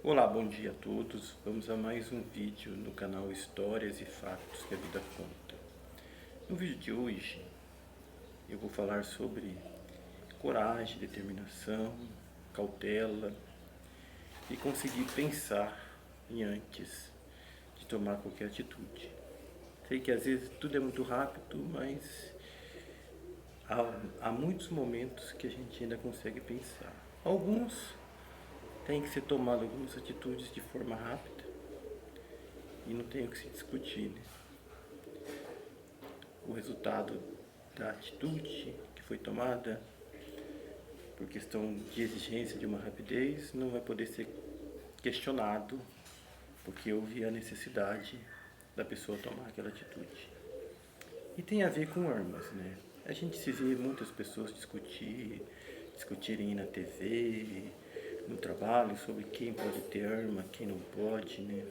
Olá, bom dia a todos. Vamos a mais um vídeo no canal Histórias e Fatos que a Vida Conta. No vídeo de hoje, eu vou falar sobre coragem, determinação, cautela e conseguir pensar em antes de tomar qualquer atitude. Sei que às vezes tudo é muito rápido, mas há muitos momentos que a gente ainda consegue pensar. Alguns tem que ser tomado algumas atitudes de forma rápida e não tem o que se discutir, né? O resultado da atitude que foi tomada por questão de exigência de uma rapidez não vai poder ser questionado porque houve a necessidade da pessoa tomar aquela atitude. E tem a ver com armas, né? A gente se vê muitas pessoas discutirem na TV, no trabalho, sobre quem pode ter arma, quem não pode, né?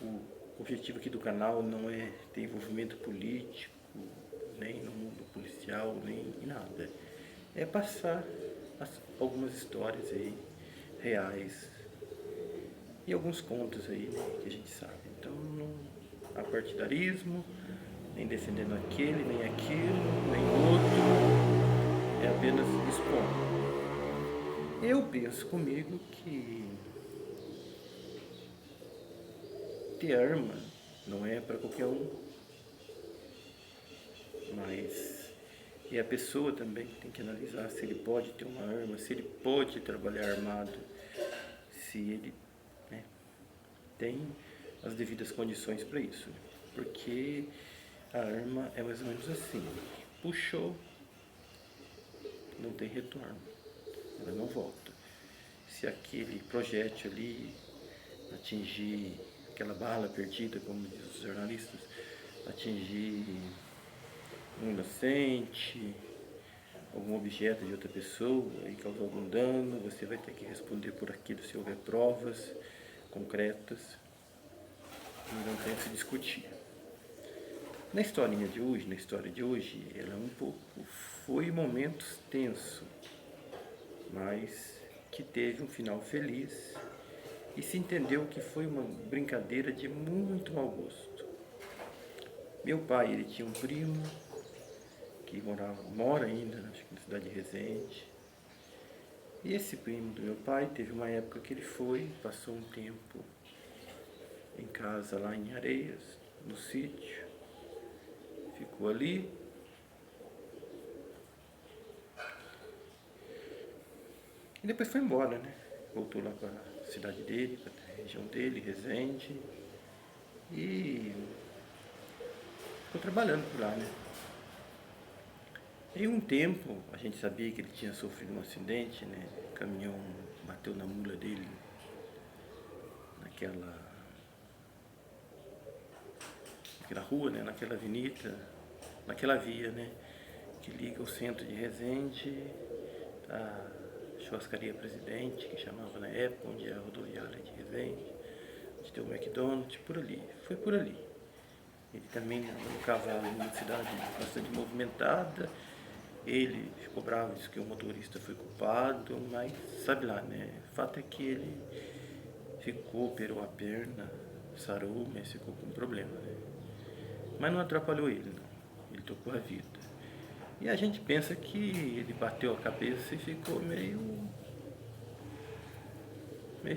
O objetivo aqui do canal não é ter envolvimento político, nem no mundo policial, nem em nada. É passar algumas histórias aí, reais, e alguns contos aí, né, que a gente sabe. Então não há partidarismo, nem defendendo aquele, nem aquilo, nem outro, é apenas expondo. Eu penso comigo que ter arma não é para qualquer um, mas a pessoa também tem que analisar se ele pode ter uma arma, se ele pode trabalhar armado, se ele, né, tem as devidas condições para isso. Porque a arma é mais ou menos assim: puxou, não tem retorno, ela não volta. Se aquele projétil ali atingir aquela bala perdida, como dizem os jornalistas, atingir um inocente, algum objeto de outra pessoa e causar algum dano, você vai ter que responder por aquilo se houver provas concretas e não tem que se discutir. Na história de hoje, ela foi momentos tenso, mas que teve um final feliz e se entendeu que foi uma brincadeira de muito mau gosto. Meu pai, ele tinha um primo que mora ainda, acho que na cidade de Resende. E esse primo do meu pai teve uma época que ele passou um tempo em casa lá em Areias, no sítio, ficou ali. E depois foi embora, né? Voltou lá para a cidade dele, para a região dele, Resende. E ficou trabalhando por lá, né? Em um tempo, a gente sabia que ele tinha sofrido um acidente, né? O caminhão bateu na mula dele naquela rua, né? Naquela avenida, naquela via, né? Que liga o centro de Resende à churrascaria Presidente, que chamava na época, onde é a rodoviária de Resende, onde tem o McDonald's, por ali. Foi por ali. Ele também andava no cavalo em uma cidade bastante movimentada. Ele ficou bravo, disse que o motorista foi culpado, mas sabe lá, né? O fato é que ele operou a perna, sarou, mas ficou com problema, né? Mas não atrapalhou ele, não. Ele tocou a vida. E a gente pensa que ele bateu a cabeça e ficou meio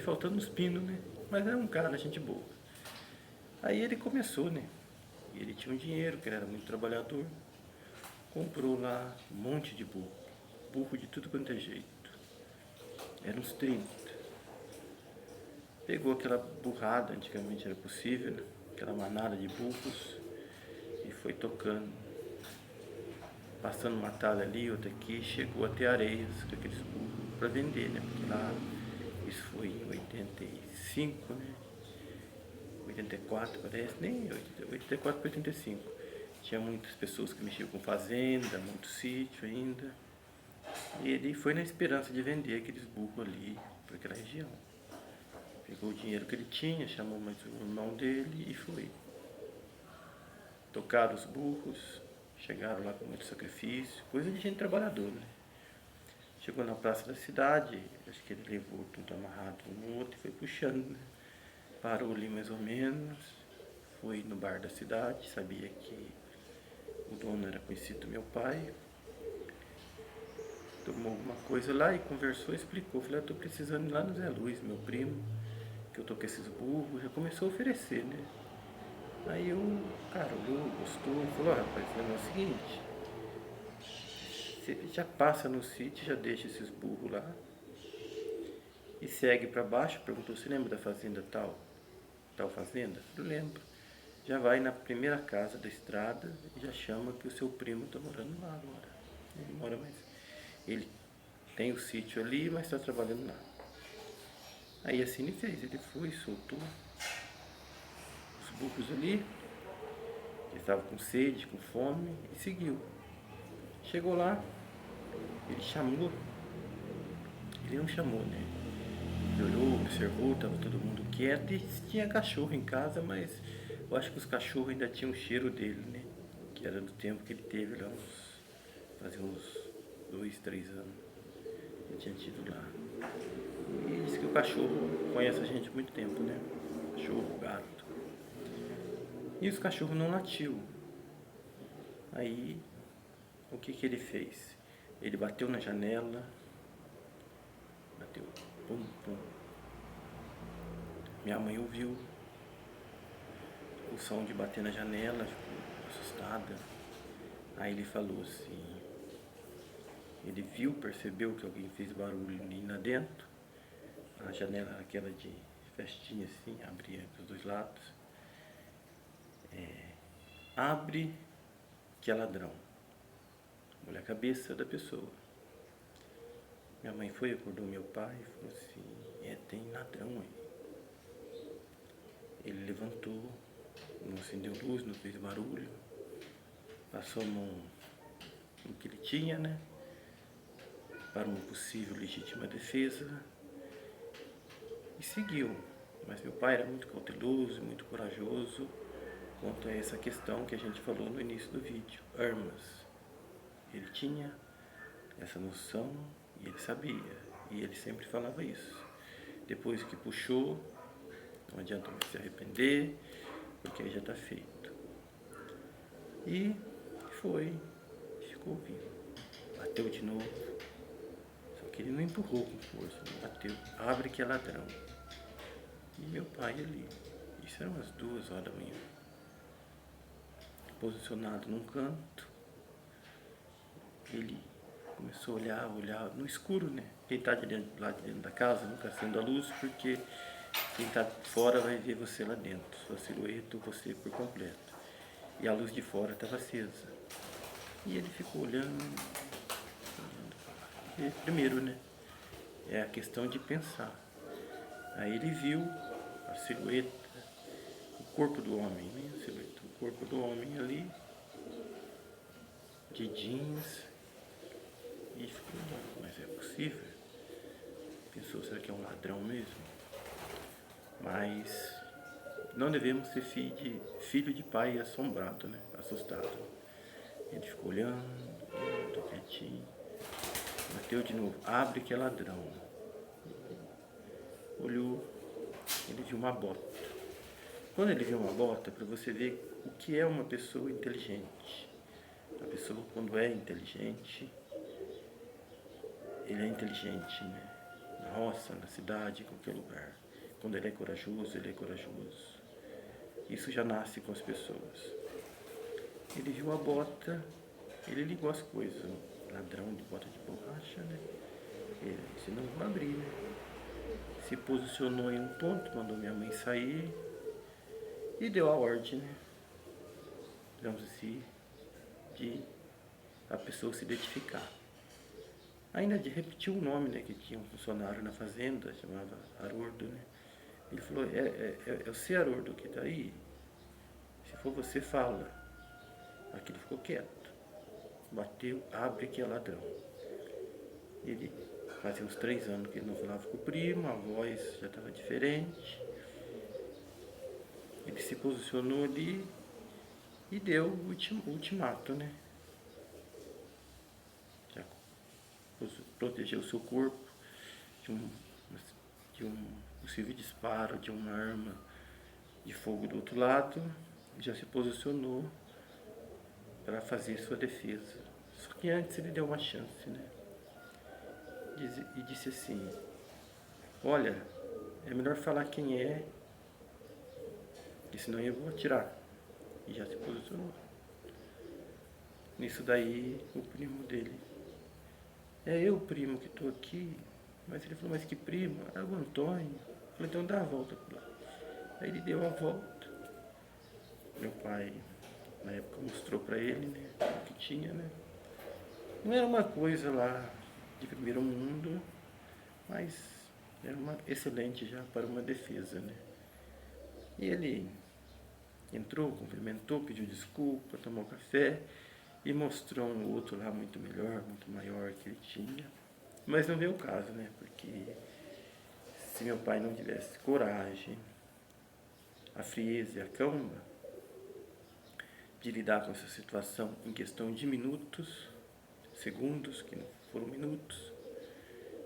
faltando os pinos, né? Mas é um cara, gente boa. Aí ele começou, né? Ele tinha um dinheiro, que ele era muito trabalhador. Comprou lá um monte de burro. Burro de tudo quanto é jeito. Eram uns 30. Pegou aquela burrada, antigamente era possível, né? Aquela manada de burros, e foi tocando, passando uma talha ali, outra aqui, chegou até Areias com aqueles burros para vender, né? Porque lá, isso foi em 85, né? 84 parece, nem 84 para 85. Tinha muitas pessoas que mexiam com fazenda, muito sítio ainda. E ele foi na esperança de vender aqueles burros ali para aquela região. Pegou o dinheiro que ele tinha, chamou mais o irmão dele e foi. Tocaram os burros, chegaram lá com muito sacrifício, coisa de gente trabalhadora, né? Chegou na praça da cidade, acho que ele levou tudo amarrado um no outro e foi puxando, né? Parou ali mais ou menos, foi no bar da cidade, sabia que o dono era conhecido do meu pai. Tomou alguma coisa lá e conversou, explicou. Falei, eu tô precisando ir lá no Zé Luiz, meu primo, que eu tô com esses burros. Já começou a oferecer, né? Aí o cara olhou, gostou, falou, rapaz, o negócio é o seguinte, você já passa no sítio, já deixa esses burros lá e segue pra baixo. Perguntou, você lembra da fazenda tal? Tal fazenda? Eu lembro. Já vai na primeira casa da estrada e já chama que o seu primo tá morando lá agora. Ele mora mais. Ele tem o sítio ali, mas está trabalhando lá. Aí assim ele fez, ele foi, soltou os burros ali, ele estava com sede, com fome, e seguiu. Chegou lá, ele chamou, ele não chamou, né? Ele olhou, observou, estava todo mundo quieto e tinha cachorro em casa, mas eu acho que os cachorros ainda tinham o cheiro dele, né? Que era do tempo que ele teve lá, fazia uns 2, 3 anos. Ele tinha tido lá. E diz que o cachorro conhece a gente há muito tempo, né? Cachorro, gato. E os cachorros não latiu. Aí, o que que ele fez? Ele bateu na janela, bateu, pum, pum. Minha mãe ouviu o som de bater na janela, ficou assustada. Aí ele falou assim, ele viu, percebeu que alguém fez barulho ali lá dentro. A janela era aquela de festinha assim, abria dos dois lados. Abre que é ladrão. Olha a cabeça da pessoa. Minha mãe foi, acordou meu pai e falou assim, tem ladrão aí. Ele levantou, não acendeu luz, não fez barulho, passou a mão no que ele tinha, né? Para uma possível legítima defesa e seguiu. Mas meu pai era muito cauteloso, muito corajoso quanto a essa questão que a gente falou no início do vídeo, armas. Ele tinha essa noção e ele sabia, e ele sempre falava isso. Depois que puxou, não adianta mais se arrepender, porque aí já está feito. E foi, ficou vivo. Bateu de novo, só que ele não empurrou com força, não bateu. Abre que é ladrão. E meu pai ali, isso eram umas 2 horas da manhã, posicionado num canto, ele começou a olhar no escuro, né? Quem está lá de dentro da casa nunca acende a luz, porque quem está fora vai ver você lá dentro, sua silhueta, você por completo. E a luz de fora estava acesa. E ele ficou olhando. E, primeiro, né? É a questão de pensar. Aí ele viu a silhueta, o corpo do homem, né? A silhueta, o corpo do homem ali, de jeans. E ficou, mas é possível? Pensou, será que é um ladrão mesmo? Mas não devemos ser filho de pai assombrado, né? Assustado. Ele ficou olhando quietinho. Bateu de novo. Abre que é ladrão. Olhou. Ele viu uma bota. Quando ele viu uma bota, para você ver o que é uma pessoa inteligente. A pessoa, quando é inteligente, ele é inteligente, né? Na roça, na cidade, em qualquer lugar. Quando ele é corajoso, ele é corajoso. Isso já nasce com as pessoas. Ele viu a bota, ele ligou as coisas. Ladrão de bota de borracha, né? Ele disse, não vou abrir, né? Se posicionou em um ponto, mandou minha mãe sair e deu a ordem, né? Digamos assim, de a pessoa se identificar. Ainda de repetir o nome, né? Que tinha um funcionário na fazenda, chamava Haroldo, né? Ele falou, é o seu Haroldo que está aí? Se for você, fala. Aqui ele ficou quieto. Bateu, abre que é ladrão. Ele fazia uns 3 anos que ele não falava com o primo, a voz já estava diferente. Ele se posicionou ali e deu o ultimato, né? Já proteger o seu corpo de um possível disparo de uma arma de fogo do outro lado, já se posicionou para fazer sua defesa. Só que antes ele deu uma chance, né? E disse assim: olha, é melhor falar quem é, que senão eu vou atirar. E já se posicionou. Nisso daí, o primo dele: é eu, primo, que estou aqui. Mas ele falou: mas que primo? É o Antônio. Eu falei: então dá a volta por lá. Aí ele deu a volta. Meu pai, na época, mostrou para ele, né, o que tinha, né. Não era uma coisa lá de primeiro mundo, mas era uma excelente já para uma defesa, né. E ele entrou, cumprimentou, pediu desculpa, tomou café e mostrou um outro lá muito melhor, muito maior que ele tinha. Mas não veio o caso, né, porque se meu pai não tivesse coragem, a frieza e a calma de lidar com essa situação em questão de minutos, segundos, que não foram minutos,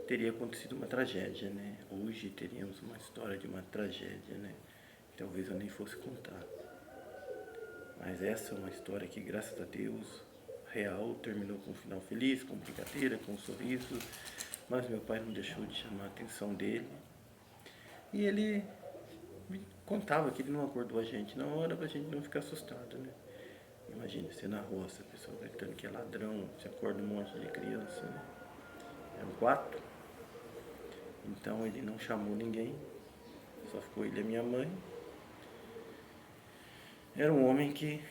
teria acontecido uma tragédia, né? Hoje teríamos uma história de uma tragédia, né? Talvez eu nem fosse contar. Mas essa é uma história que, graças a Deus, real, terminou com um final feliz, com brincadeira, com um sorriso. Mas meu pai não deixou de chamar a atenção dele. E ele me contava que ele não acordou a gente na hora pra gente não ficar assustado, né? Imagina, você na roça, a pessoa gritando que é ladrão, você acorda um monte de criança, né? Eram 4. Então ele não chamou ninguém, só ficou ele e a minha mãe. Era um homem que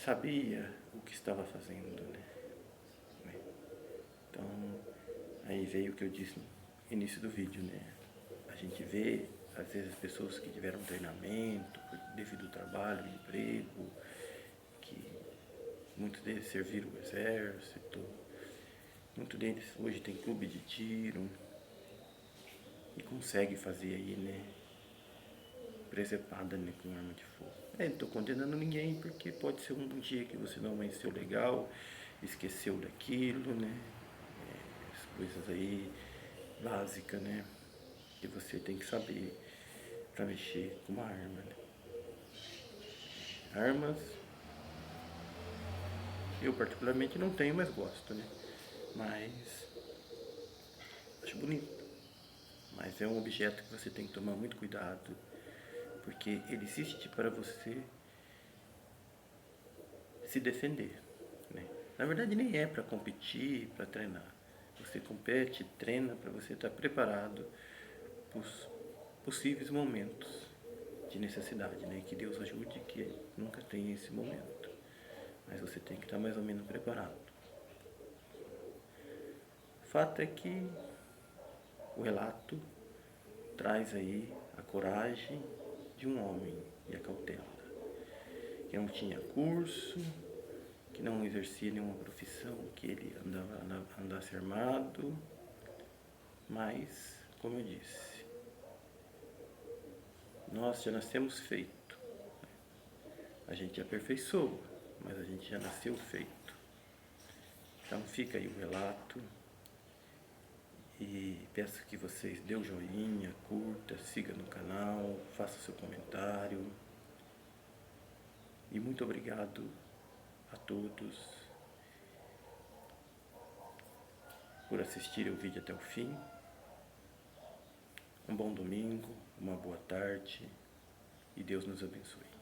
sabia o que estava fazendo, né? Então, aí veio o que eu disse no início do vídeo, né? A gente vê, às vezes, pessoas que tiveram treinamento devido ao trabalho, emprego, que muitos deles serviram o exército, muitos deles hoje tem clube de tiro e consegue fazer aí, né, presepada, né, com arma de fogo. Não estou condenando ninguém, porque pode ser um dia que você não amanheceu legal, esqueceu daquilo, né, as coisas aí básicas, né, que você tem que saber para mexer com uma arma, né. Armas, eu particularmente não tenho, mas gosto, né, mas acho bonito. Mas é um objeto que você tem que tomar muito cuidado, porque ele existe para você se defender, né? Na verdade nem é para competir, para treinar. Você compete, treina para você estar preparado para os possíveis momentos de necessidade, né? Que Deus ajude que nunca tenha esse momento. Mas você tem que estar mais ou menos preparado. O fato é que o relato traz aí a coragem de um homem e a cautela, que não tinha curso, que não exercia nenhuma profissão, que ele andasse armado, mas, como eu disse, nós já nascemos feito. A gente aperfeiçoa, mas a gente já nasceu feito. Então fica aí o relato. E peço que vocês dêem o joinha, curta, siga no canal, faça seu comentário. E muito obrigado a todos por assistirem o vídeo até o fim. Um bom domingo, uma boa tarde e Deus nos abençoe.